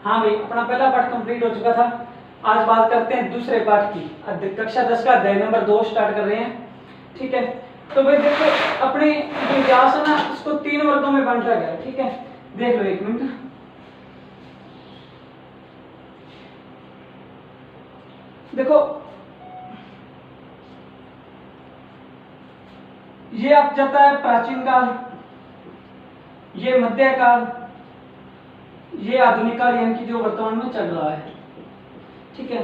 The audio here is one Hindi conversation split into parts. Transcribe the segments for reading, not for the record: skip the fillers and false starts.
हाँ भाई, अपना पहला पाठ कंप्लीट हो चुका था। आज बात करते हैं दूसरे पाठ की। कक्षा 10 का अध्याय नंबर 2 स्टार्ट कर रहे हैं। ठीक है, तो भाई देखो, अपने जो इतिहास है ना, इसको 3 वर्गों में बांटा गया है। ठीक है, देख लो एक मिनट। देखो, ये आप जाता है प्राचीन काल, ये मध्यकाल, ये आधुनिक काल, यानी कि जो वर्तमान में चल रहा है। ठीक है,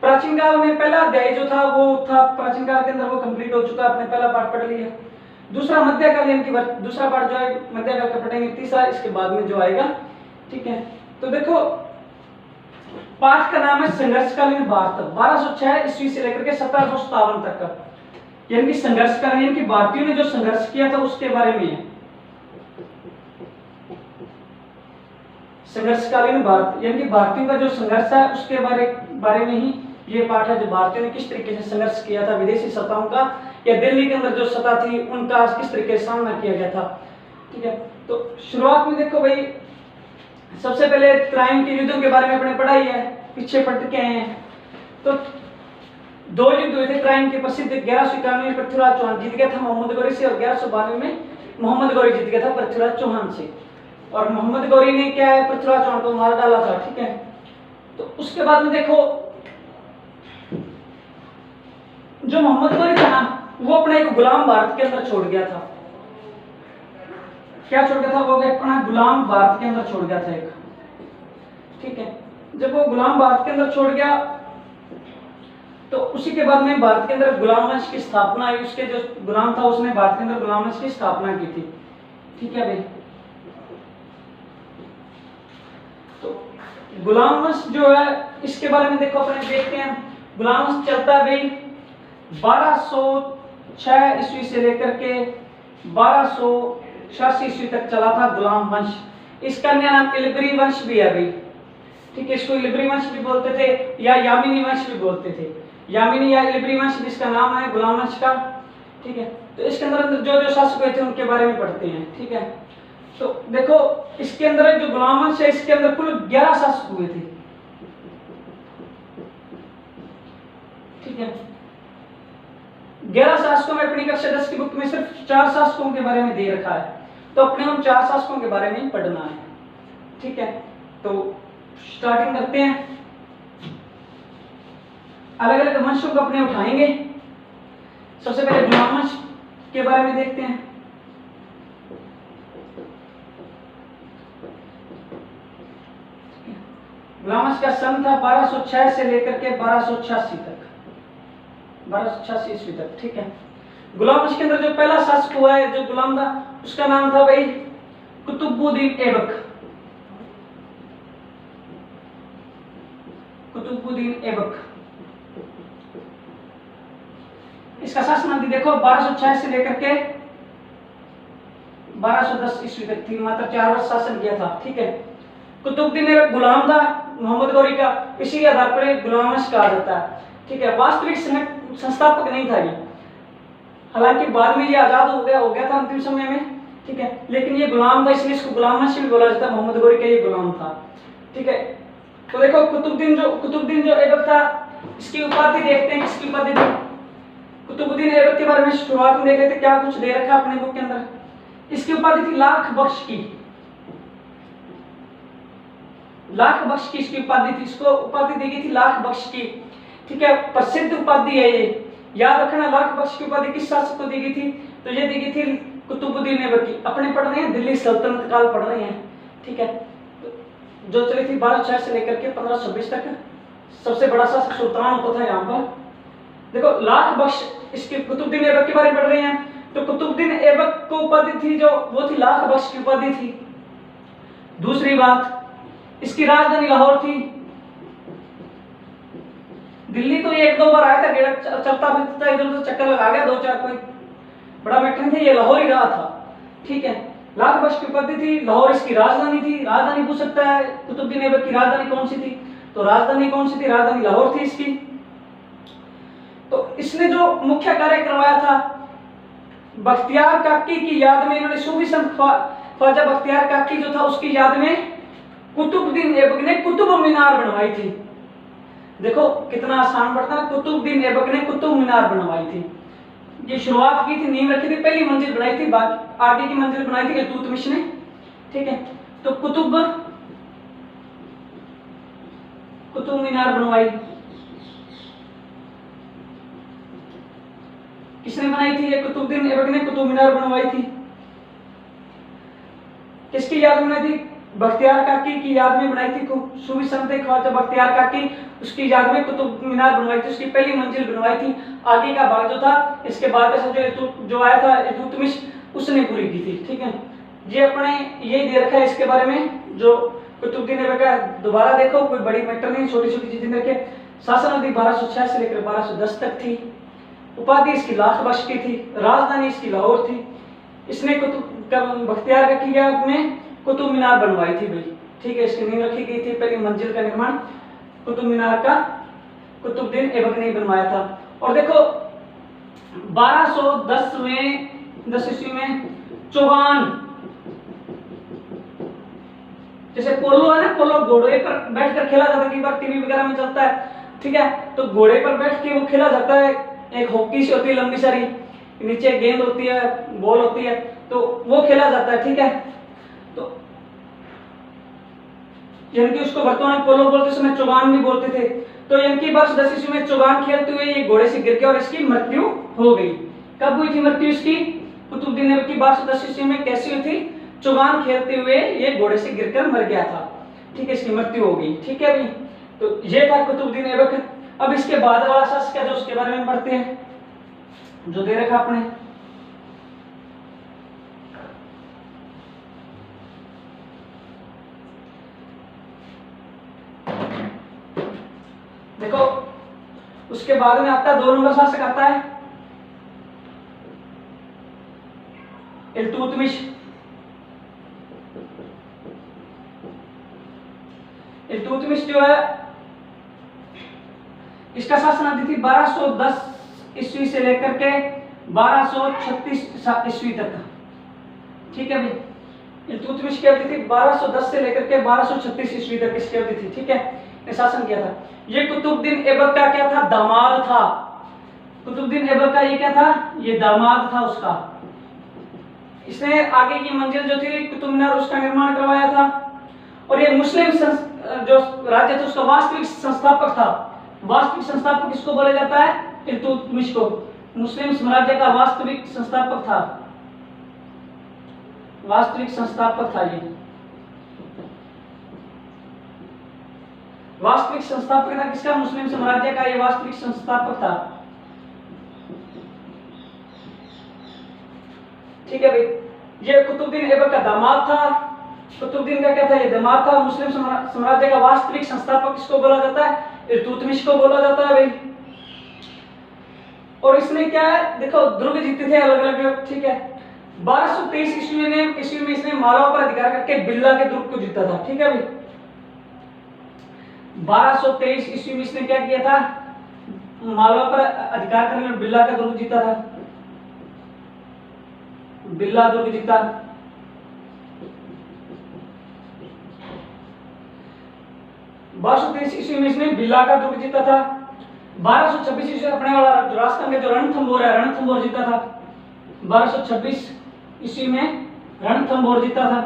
प्राचीन काल में पहला अध्याय जो था वो था, प्राचीन काल के अंदर वो कंप्लीट हो चुका, आपने पहला पाठ पढ़ लिया। दूसरा मध्यकाल, यानी कि दूसरा पाठ जो है मध्यकाल का पढ़ेंगे, तीसरा इसके बाद में जो आएगा। ठीक है, तो देखो, पाठ का नाम है संघर्षकालीन भारत, 1206 ईस्वी से लेकर के 1757 तक का, यानी कि संघर्षकालीन, यानी कि भारतीयों ने जो संघर्ष किया था उसके बारे में है। संघर्षकालीन भारत, यानी कि भारतीयों का जो संघर्ष है उसके बारे में ही ये पाठ है। जो भारतीयों ने किस तरीके से संघर्ष किया था विदेशी सत्ताओं का, या दिल्ली के अंदर जो सत्ता थी उनका किस तरीके से सामना किया गया था। ठीक है, तो शुरुआत में देखो भाई, सबसे पहले क्राइम के युद्धों के बारे में अपने पढ़ाई है, पीछे पढ़ के आए हैं। तो 2 युद्ध हुए थे क्राइम के प्रसिद्ध। 1191 में पृथ्वीराज चौहान जीत गया था मोहम्मद गौरी से, और 1192 में मोहम्मद गौरी जीत गया था पृथ्वीराज चौहान से। और मोहम्मद गौरी ने क्या है, पृथ्वीराज चौहान को मार डाला था। ठीक है, तो उसके बाद में देखो, जो मोहम्मद गौरी था ना, वो अपना एक गुलाम भारत के अंदर छोड़ गया था। क्या छोड़ गया था वो? अपना गुलाम भारत के अंदर छोड़ गया था एक। ठीक है, जब वो गुलाम भारत के अंदर छोड़ गया, तो उसी के बाद में भारत के अंदर गुलाम वंश की स्थापना हुई। उसके जो गुलाम था उसने भारत के अंदर गुलाम वंश की स्थापना की थी। ठीक है भाई, तो गुलाम वंश जो है इसके बारे में देखो, अपने देखते हैं। गुलाम वंश चलता है भाई 1206 ईस्वी से लेकर के 1286 ईस्वी तक चला था गुलाम वंश। इसका अन्य नाम इलबरी वंश भी है भाई। ठीक है, इसको इलबरी वंश भी बोलते थे, या यामिनी वंश भी बोलते थे। यामिनी या इलबरी वंश जिसका नाम है गुलाम वंश का। ठीक है, तो इसके अंदर जो जो शासक हुए थे उनके बारे में पढ़ते हैं। ठीक है, तो देखो, इसके अंदर जो गुलाम वंश है, इसके अंदर कुल 11 शासक हुए थे। ठीक है, 11 शासकों में अपनी कक्षा 10 की बुक में सिर्फ 4 शासकों के बारे में दे रखा है, तो अपने उन 4 शासकों के बारे में पढ़ना है। ठीक है, तो स्टार्टिंग करते हैं। अलग अलग वंशों को अपने उठाएंगे। सबसे पहले गुलाम वंश के बारे में देखते हैं। गुलाम वंश का सन था 1206 से लेकर के 1286 तक, 1286 ईस्वी तक। ठीक है, गुलाम वंश के अंदर जो पहला शासक हुआ है, जो गुलाम था, उसका नाम था भाई कुतुबुद्दीन ऐबक। कुतुबुद्दीन ऐबक, इसका शासन अवधि देखो 1206 से लेकर के 1210 ईस्वी तक थी, मात्र 4 वर्ष शासन किया था। ठीक है, कुतुबुद्दीन ऐबक गुलाम था मोहम्मद गौरी का, इसी के आधार पर गुलाम वंश कहा जाता है। ठीक है, वास्तविक संस्थापक नहीं था ये, हालांकि बाद में ये आजाद हो गया था अंतिम समय में। ठीक है, लेकिन ये गुलाम था, इसलिए इसको गुलाम वंश भी बोला जाता है। मोहम्मद गौरी का ये गुलाम था। ठीक है, तो देखो, कुतुबुद्दीन जो ऐबक था, इसकी उपाधि देखते हैं, किसकी उपाधि थी। कुतुबुद्दीन ऐबक के बारे में शुरुआत में देख लेते हैं, क्या कुछ दे रखा है अपने बुक के अंदर। इसकी उपाधि थी लाख बख्श की। लाख बख्श की इसकी उपाधि थी, इसको उपाधि दी गई थी लाख बख्श की। ठीक है, प्रसिद्ध उपाधि है ये, याद रखना। लाख बख्श की उपाधि किस शासक को दी गई थी? तो ये दी गई थी कुतुबुद्दीन ऐबक की। अपने पढ़ रहे हैं दिल्ली सल्तनत काल पढ़ रहे हैं। ठीक है, जो चली थी 1206 से लेकर के 1526 तक। सबसे बड़ा शासक सुल्तान होता था यहाँ पर। देखो, लाख बख्श, इसके कुतुबुद्दीन ऐबक के बारे में पढ़ रहे हैं, तो कुतुबुद्दीन ऐबक को उपाधि थी जो, वो थी लाख बख्श की उपाधि थी। दूसरी बात, इसकी राजधानी लाहौर थी। दिल्ली तो ये 1-2 बार आया था, चलता फिरता इधर उधर चक्कर लगा गया, 2-4, कोई बड़ा मैटर नहीं था, ये लाहौर ही रहा था। ठीक है, लाख बख्श की उपाधि थी, लाहौर इसकी राजधानी थी। राजधानी पूछ सकता है कुतुबुद्दीन ऐबक की राजधानी कौन सी थी, तो राजधानी कौन सी थी? राजधानी लाहौर थी इसकी। तो इसने जो मुख्य कार्य करवाया था, बख्तियार काकी की याद में, इन्होंने सूफी संत ख्वाजा बख्तियार काकी जो था उसकी याद में कुतुबुद्दीन ऐबक ने कुतुब मीनार बनवाई थी। देखो कितना आसान पड़ता है, कुतुबुद्दीन ऐबक ने कुतुब मीनार बनवाई थी। ये शुरुआत की थी, नींव रखी थी, पहली मंजिल बनाई थी, बाकी आगे की मंजिल बनाई थी इल्तुतमिश ने। ठीक है, तो कुतुब मीनार बनवाई किसने बनाई थी? ये कुतुबुद्दीन ऐबक ने कुतुब मीनार बनवाई थी। किसकी याद में बनाई थी? बख्तियार काकी की याद में बनाई थी। सूफी संत ख्वाजा बख्तियार काकी, उसकी याद में कुतुब मीनार बनवाई थी। उसकी पहली मंजिल बनवाई थी, आगे का भाग जो था इसके बाद जो आया था इल्तुतमिश, उसने पूरी की थी। ठीक है, ये अपने यही दे रखा है इसके बारे में। जो कुतुबुद्दीन ऐबक का दोबारा देखो, कोई बड़ी मैटर नहीं, छोटी छोटी चीजें रखे। शासन अवधि 1206 से लेकर 1210 तक थी। उपाधि इसकी लाख बख्श की थी। राजधानी इसकी लाहौर थी। इसने बख्तियार काकी की याद में कुतुब मीनार बनवाई थी भाई। ठीक है, इसकी नींव रखी गई थी। पहली मंजिल का निर्माण कुतुब मीनार का कुतुबुद्दीन ऐबक ने बनवाया था। और देखो 1210 में 10 ईस्वी में चौहान, जैसे पोलो है ना, पोलो घोड़े पर बैठकर खेला जाता है, कई बार टीवी वगैरह में चलता है। ठीक है, तो घोड़े पर बैठ के वो खेला जाता है। एक हॉकी सी होती है लंबी सारी, नीचे गेंद होती है, बॉल होती है, तो वो खेला जाता है। ठीक है, तो यानी उसको वर्तमान में पोलो बोलते समय चौगान भी बोलते थे। तो इनकी वर्ष 10 ईस्वी में चौगान खेलते हुए ये घोड़े से गिर गया और इसकी मृत्यु हो गई। कब हुई थी मृत्यु इसकी? कुतुबुद्दीन ऐबक की वर्ष 10 ईस्वी में कैसी हुई थी? चौगान खेलते हुए ये घोड़े से गिरकर मर गया था। ठीक है, इसकी मृत्यु हो गई। ठीक है भाई, तो ये था कुतुबुद्दीन ऐबक। अब इसके बाद वाला शासक है जो उसके बारे में पढ़ते हैं, जो दे रखा आपने। देखो उसके बाद में आता है 2 नंबर शासक आता है इल्तुतमिश। इल्तुतमिश जो है, इसका शासन अवधि थी 1210 ईस्वी से लेकर के 1236 ईस्वी तक। ठीक है भाई, इल्तुतमिश की अवधि थी 1210 से लेकर के 1236 ईस्वी तक इसकी अवधि थी। ठीक है, ने शासन किया था। ये कुतुबुद्दीन ऐबक का क्या था? दामाद था। कुतुबुद्दीन ऐबक का ये क्या था? ये दामाद था उसका। इसने आगे की मंजिल जो थी कुतुब मीनार, उसका निर्माण करवाया था। और ये मुस्लिम जो राज्य था उसका वास्तविक संस्थापक था। वास्तविक संस्थापक किसको बोला जाता है? इल्तुतमिश को। मुस्लिम साम्राज्य का वास्तविक संस्थापक था। वास्तविक संस्थापक था ये। वास्तविक संस्थापक था किसका? मुस्लिम साम्राज्य का ये वास्तविक संस्थापक था। ठीक है भाई, ये कुतुबुद्दीन ऐबक का दामाद था। कुतुबुद्दीन का क्या था? ये दामाद था। मुस्लिम साम्राज्य का वास्तविक संस्थापक किसको बोला जाता है? इल्तुतमिश को बोला जाता है भाई। और इसने क्या है, देखो दुर्ग जीते थे अलग अलग। ठीक है, 1223 ईस्वी में इसने मालवा पर अधिकार करके बिल्ला के दुर्ग को जीता था। ठीक है भाई, 1223 ईस्वी में इसने क्या किया था? मालवा पर अधिकार करके बिल्ला का दुर्ग जीता था। बिल्ला दुर्ग जीता। 1223 ईस्वी में इसने बिल्ला का दुर्ग जीता था। 1226 ईस्वी अपने वाला राजस्थान का जो रणथंभौर है, रणथंभौर जीता था। 1226 ईस्वी में रणथंभौर जीता था।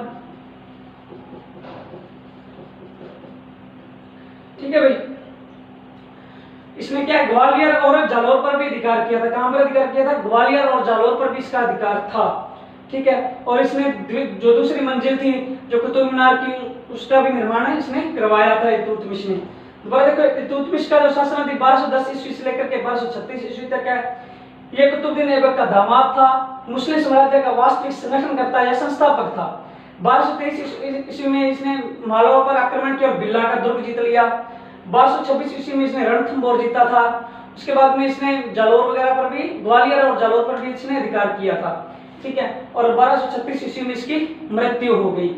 ठीक है भाई, इसने क्या ग्वालियर और जालौर पर भी अधिकार किया था। कहां पर अधिकार किया था? ग्वालियर और जालौर पर भी इसका अधिकार था। ठीक है, और इसने जो दूसरी मंजिल थी जो कुतुब मीनार की, उसका भी निर्माण है इसने करवाया था इल्तुतमिश ने। दोबारा देखो, इल्तुतमिश का जो शासन थी 1210 ईस्वी से लेकर के 1236 ईस्वी तक है। ये कुतुबुद्दीन ऐबक का दामाद था। मुस्लिम साम्राज्य का वास्तविक संगठनकर्ता या संस्थापक था। 1223 ईस्वी में इसने मालवा पर आक्रमण किया और बिल्ला का दुर्ग जीत लिया। 1226 ईस्वी में इसने रणथंभौर जीता था। उसके बाद में इसने जालौर वगैरह पर भी, ग्वालियर और जालौर पर भी इसने अधिकार किया था। ठीक है, और 1236 ईस्वी में इसकी मृत्यु हो गई।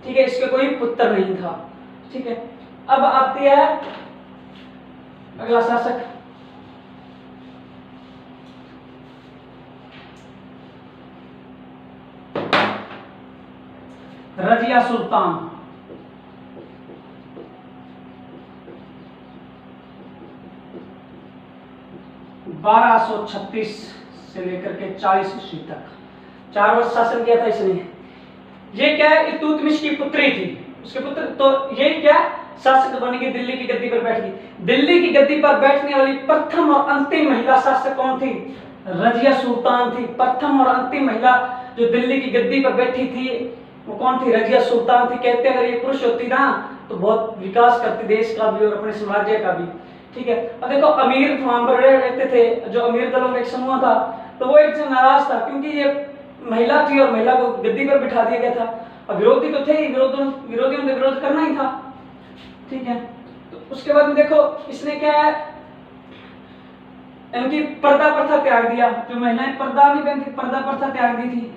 ठीक है, इसके कोई पुत्र नहीं था। ठीक है, अब आती है अगला शासक रजिया सुल्तान। 1236 से लेकर के 40 ईस्वी तक 4 वर्ष शासन किया था इसने। ये क्या है, इल्तुतमिश की पुत्री थी, उसके पुत्र, तो ये क्या शासक बनेगी, दिल्ली की गद्दी पर बैठेगी। दिल्ली की गद्दी पर बैठने वाली प्रथम और अंतिम महिला शासक कौन थी? रजिया सुल्तान थी। प्रथम और अंतिम महिला जो दिल्ली की गद्दी पर बैठी थी वो कौन थी? रजिया सुल्तान थी। कहते हैं अगर ये पुरुष होती ना तो बहुत विकास करती देश का भी और अपने साम्राज्य का भी। ठीक है, अब देखो अमीर वहां पर रहते थे, जो अमीर दलों का एक समूह था, तो वो एक से नाराज था क्योंकि ये महिला थी और महिला को गद्दी पर बिठा दिया गया था। अब विरोधी तो थे ही, विरोधियों ने विरोध करना ही था। ठीक है, तो उसके बाद में देखो इसने क्या है, इनकी पर्दा प्रथा त्याग दिया। जो महिलाएं पर्दा नहीं पहनती, पर्दा प्रथा त्याग दी थी।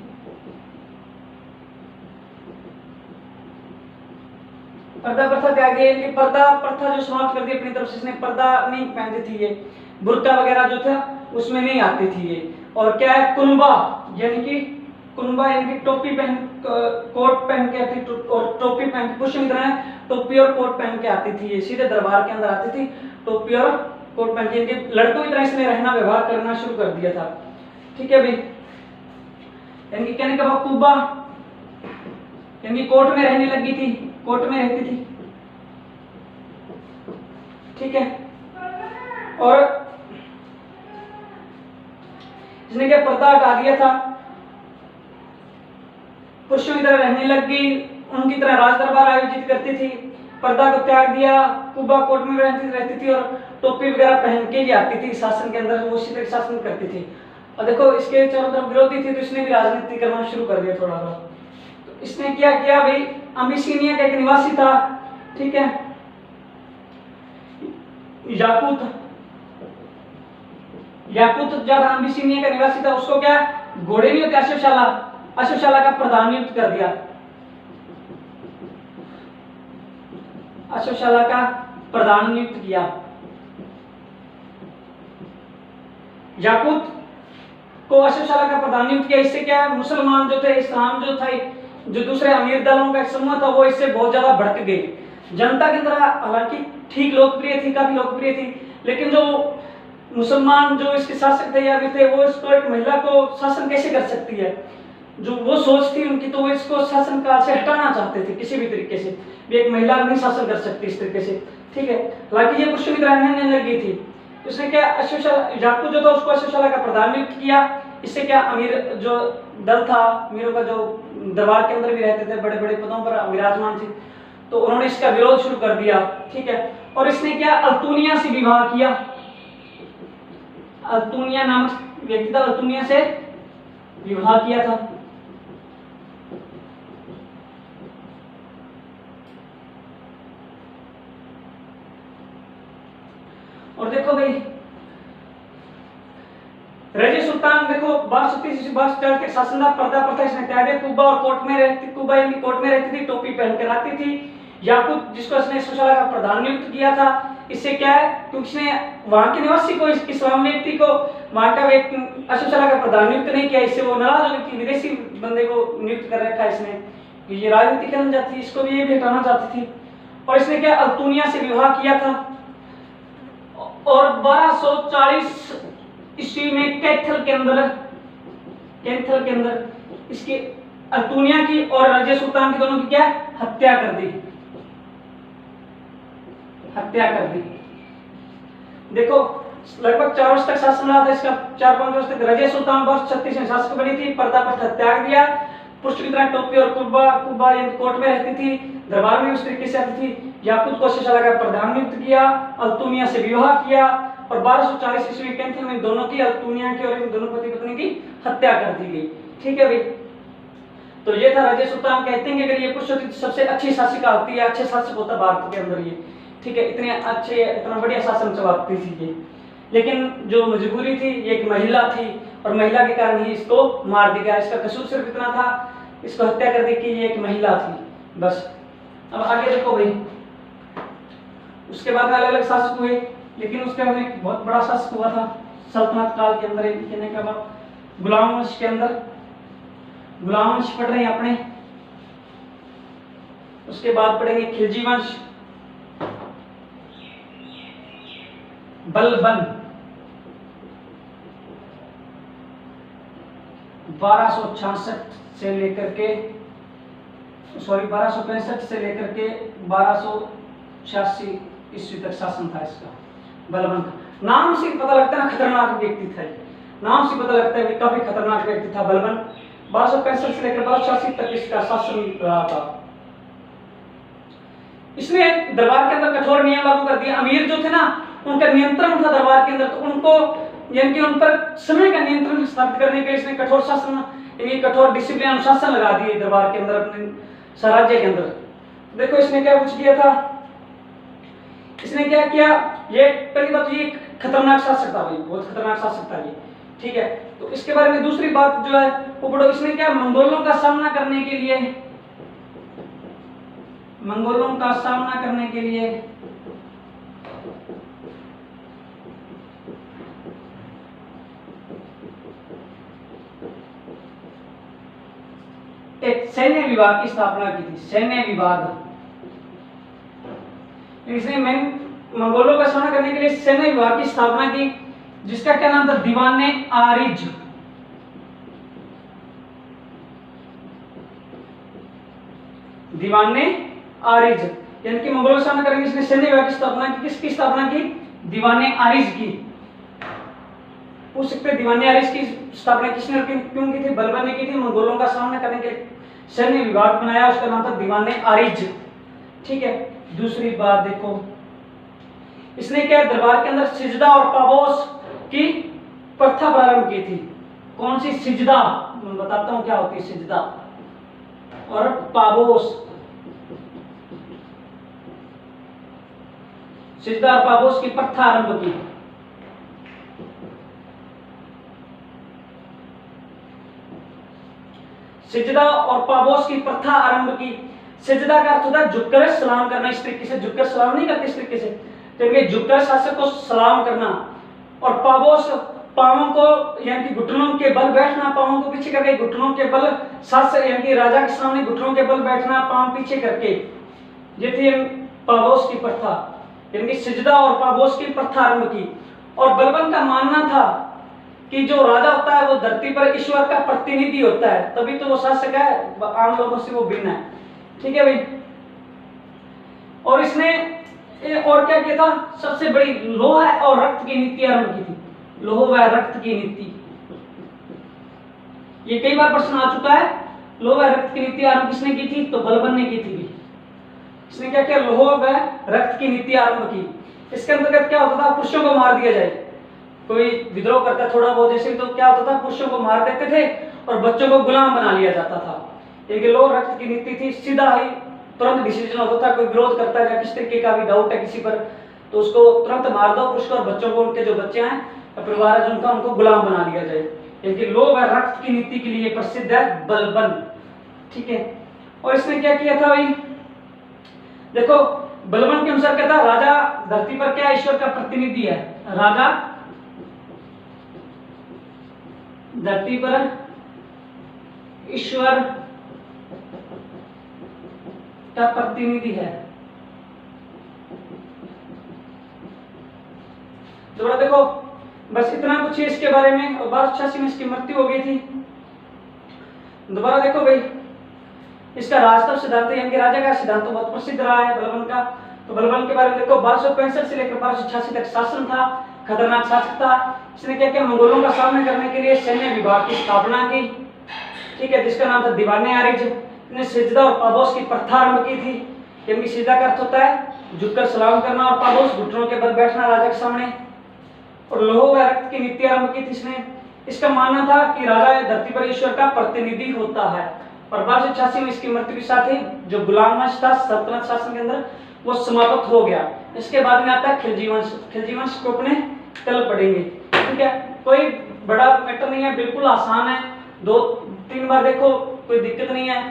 पर्दा प्रथा त्याग दिया, इनकी पर्दा प्रथा जो समाप्त कर दी अपनी तरफ से। इसने पर्दा नहीं पहनती थी, ये बुर्का वगैरह जो था उसमें नहीं आती थी ये। और क्या है, कुनबा यानी कि कुनबा यानी कि टोपी पहन, कोट पहन के आती और टोपी पहन के, पुरुष की तरह टोपी और कोट पहन के आती थी। ये सीधे दरबार के अंदर आती थी, टोपी और कोट पहन के। इनके लड़कों की तरह इसने रहना व्यवहार करना शुरू कर दिया था। ठीक है भाई, यानी कहने का भाव कुबा यानी कोट में रहने लगी थी, कोट में रहती थी। ठीक है, और इसने क्या पर्दा हटा दिया था, पुरुषों की तरह रहने लग गई, उनकी तरह राज दरबार आयोजित करती थी, पर्दा को त्याग दिया, कुबा कोट में रहती थी और टोपी वगैरह पहन के ही आती थी शासन के अंदर, वो उसी तरह शासन करती थी। और देखो इसके चारों तरफ विरोधी थी तो इसने भी राजनीति करना शुरू कर दिया थोड़ा सा। तो इसने क्या किया भाई, अबिसिनिया का एक निवासी था, ठीक है, याकूत जब अबिसिनिया का निवासी था, उसको क्या घोड़े नहीं होते अश्वशाला का प्रधान नियुक्त कर दिया। अश्वशाला का प्रधान नियुक्त किया। याकूत को अश्वशाला का प्रधान नियुक्त किया। इससे क्या मुसलमान जो थे, इस्लाम जो था, जो दूसरे अमीर दलों का एक समूह था, वो इससे बहुत ज्यादा भड़क गए। जनता की तरह हालांकि ठीक लोकप्रिय थी, काफी लोकप्रिय थी, लेकिन जो मुसलमान जो इसके शासक थे या भी थे, वो इसको एक महिला को शासन कैसे कर सकती है, जो वो सोच थी उनकी, तो वो इसको शासन काल से हटाना चाहते थे किसी भी तरीके से। एक महिला नहीं शासन कर सकती इस तरीके से। ठीक है, हालांकि ये पुरुषों की तरह रहने लग गई थी। उसने क्या याकूत जो था उसको अश्वशाला का प्रधान नियुक्त किया। इससे क्या अमीर जो दल था, अमीरों का जो दरबार के अंदर भी रहते थे, बड़े बड़े पदों पर विराजमान थे, तो उन्होंने इसका विरोध शुरू कर दिया। ठीक है, और इसने क्या अल्तुनिया से विवाह किया। अल्तुनिया नामक व्यक्ति था, अल्तुनिया से विवाह किया था। और देखो भाई रजिया सुल्तान देखो 1230 से 1240 के शासन का पर्दा प्रथा इसने त्याग दिया। कुबा और कोट में रहती, कुबा यानी कोट में रहती थी, टोपी पहनकर आती थी। याकूत जिसको इसने अश्वशाला का प्रधान नियुक्त किया था, इससे क्या है, क्योंकि इसने वहां के निवासी को, इस्लामी व्यक्ति को वहां का अश्वशाला का प्रधान नियुक्त नहीं किया, इससे वो नाराज हो गई थी। विदेशी बंदे को नियुक्त कर रखा इसने, ये राजनीति करना चाहती थी, इसको भी ये भी हटाना चाहती थी। और इसने क्या अल्तुनिया से विवाह किया था। और 1240 ईस्वी में कैथल के अंदर इसकी अल्तुनिया की और रजिया सुल्तान की दोनों की क्या हत्या कर दी। देखो लगभग 4 वर्ष तक शासन रहा था इसका, 4-5 वर्ष तक। रजिया सुल्तान 1236 में शासक बनी थी, पर्दा प्रथा त्याग दिया, पुरुष की तरह टोपी और कुबा यानी कोट में रहती थी, दरबार में उस तरीके से आती थी। याकूत को अश्वशाला का प्रधान नियुक्त किया, अल्तुनिया से विवाह किया और 1240 ईस्वी कैंथल में दोनों की, अल्तुनिया की और इन दोनों पति पत्नी की हत्या कर दी गई। ठीक है भाई, तो ये था रजिया सुल्तान। कहते हैं कि अगर ये पुरुष होती तो सबसे अच्छी शासिका होती है, अच्छे शासक होता भारत के अंदर ये। ठीक है, इतने अच्छे, इतना बढ़िया शासन चलाती थी ये, लेकिन जो मजबूरी थी, ये एक महिला थी और महिला के कारण ही इसको मार दिया गया। इसका कसूर सिर्फ इतना था, इसको हत्या कर दी कि ये एक महिला थी, बस। अब आगे देखो भाई, उसके बाद अलग अलग शासक हुए, लेकिन उसके बाद एक बहुत बड़ा शासक हुआ था सल्तनत काल के अंदर। कहने का बाद गुलाम वंश के अंदर, गुलाम वंश पढ़ रहे हैं अपने, उसके बाद पढ़ेंगे खिलजी वंश, बलबन, 1266 से लेकर के 1265 से लेकर के 1286 ईस्वी तक शासन था इसका, बलबन का। नाम से पता लगता है खतरनाक व्यक्ति था, नाम से पता लगता है कि काफी खतरनाक व्यक्ति था बलबन। 1265 से लेकर 1286 तक इसका शासन रहा था। इसने दरबार के अंदर कठोर नियम लागू कर दिए। अमीर जो थे ना, उनका नियंत्रण था दरबार के अंदर, तो उनको यानी कि उन पर समय का नियंत्रण स्थापित करने के लिए इसने कठोर शासन, यानी कठोर डिसिप्लिन अनुशासन लगा दिए दरबार के अंदर, अपने साम्राज्य के अंदर। देखो इसने क्या कुछ किया था, इसने क्या किया, ये पहली बात ये खतरनाक शासक था भाई, बहुत खतरनाक शासक था ये, ठीक है। तो इसके बारे में दूसरी बात जो है वो पढ़ो, इसने क्या मंगोलों का सामना करने के लिए, मंगोलों का सामना करने के लिए एक सैन्य विभाग की स्थापना की थी, सैन्य विभाग। इसने मंगोलों का सामना करने के लिए सैन्य विभाग की स्थापना की, जिसका क्या नाम था, दीवाने आरिज। दीवाने आरिज, यानी कि मंगोलों का सामना करेंगे, इसने सैन्य विभाग की स्थापना की। किसकी स्थापना की, दीवाने आरिज की। पूछ सकते दीवाने आरिज की स्थापना किसने क्यों की थी, बलबन ने की थी। मंगोलों का सामना करने के सैन्य विभाग बनाया, उसका नाम था दीवाने आरिज, ठीक है। दूसरी बात देखो, इसने क्या दरबार के अंदर सिजदा और पाबोस की प्रथा प्रारंभ की थी। कौन सी, सिजदा, मैं बताता हूं क्या होती है सिजदा और पाबोस। सिजदा और पाबोस की प्रथा आरंभ की। सिजदा और पाबोस की प्रथा आरंभ की। सिजदा का अर्थ होता है झुककर सलाम करना, इस तरीके से झुककर सलाम नहीं करते इस तरीके से, तो ये झुककर शासक को सलाम करना। और पाबोस, पांवों को यानी कि घुटनों के बल बैठना, पांवों को पीछे करके घुटनों के बल, शासक यानी कि राजा के सामने घुटनों के बल बैठना, पांव पीछे करके, ये थी पाबोस की प्रथा, यानी कि सिजदा और पाबोस की प्रथा आरंभ की। और बलबन का मानना था कि जो राजा होता है वो धरती पर ईश्वर का प्रतिनिधि होता है, तभी तो वो शासक है, आम लोगों से वो भिन्न है, ठीक है भाई। और इसने और क्या किया था, सबसे बड़ी लोहा और रक्त की नीति आरंभ की थी। लोह व रक्त की नीति, ये कई बार प्रश्न आ चुका है। लोह व रक्त की नीति आरंभ किसने की थी, तो बलबन ने की थी। इसने क्या किया, लोह व रक्त की नीति आरंभ की। इसके अंतर्गत क्या होता था, पुरुषों को मार दिया जाए, कोई विद्रोह करता थोड़ा बहुत जैसे, तो क्या होता था, पुरुषों को मार देते थे और बच्चों को गुलाम बना लिया जाता था। एक लोह रक्त की नीति थी, सीधा ही तुरंत डिसीजन होता था, कोई विरोध करता है या किस तरीके का भी डाउट है किसी पर, तो उसको तुरंत मार दो पुरुष को, और बच्चों को, उनके जो बच्चे हैं परिवार है उनका, उनको गुलाम बना लिया जाए। क्योंकि लोह व रक्त की नीति के लिए प्रसिद्ध है बलबन, ठीक है। और इसने क्या किया था भाई, देखो बलबन के अनुसार क्या था, राजा धरती पर क्या ईश्वर का प्रतिनिधि है, राजा धरती पर ईश्वर का प्रतिनिधि है। दोबारा देखो, बस इतना कुछ है इसके बारे में। और 1286 में इसकी मृत्यु हो गई थी। दोबारा देखो भाई, इसका राजतत्व सिद्धांत यानी कि राजा का सिद्धांत तो बहुत प्रसिद्ध रहा है बलबन का। तो बलबन के बारे में देखो, 1265 से लेकर 1286 तक शासन था, खतरनाक शासक था। इसने क्या किया, मंगोलों का सामना करने के लिए सैन्य विभाग की स्थापना की, ठीक है, जिसका नाम था दीवाने आरिज। इसने सिजदा और पाबोस की प्रथा आरंभ की थी, क्योंकि सिजदा का अर्थ होता है झुककर सलाम करना, और पाबोस घुटनों के बल बैठना राजा के सामने। और लोह व रक्त की नीति आरंभ की थी इसने। इसका मानना था कि राजा धरती पर ईश्वर का प्रतिनिधि होता है। और 1286 में इसकी मृत्यु के साथ ही जो गुलाम वंश था सल्तनत शासन के अंदर, वो समाप्त हो गया। इसके बाद में आता है खिलजी वंश। खिलजी वंश को अपने कल पढ़ेंगे, ठीक है। कोई बड़ा मैटर नहीं है, बिल्कुल आसान है, 2-3 बार देखो, कोई दिक्कत नहीं है।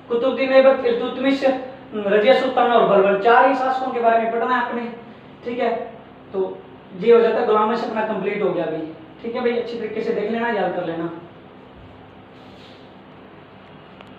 कुतुबुद्दीन ऐबक, इल्तुतमिश, रजिया सुल्तान और बलबन, 4 ही शासकों के बारे में पढ़ना है अपने, ठीक है। तो ये हो जाता है, गुलाम वंश अपना कंप्लीट हो गया अभी, ठीक है भाई। अच्छी तरीके से देख लेना, याद कर लेना।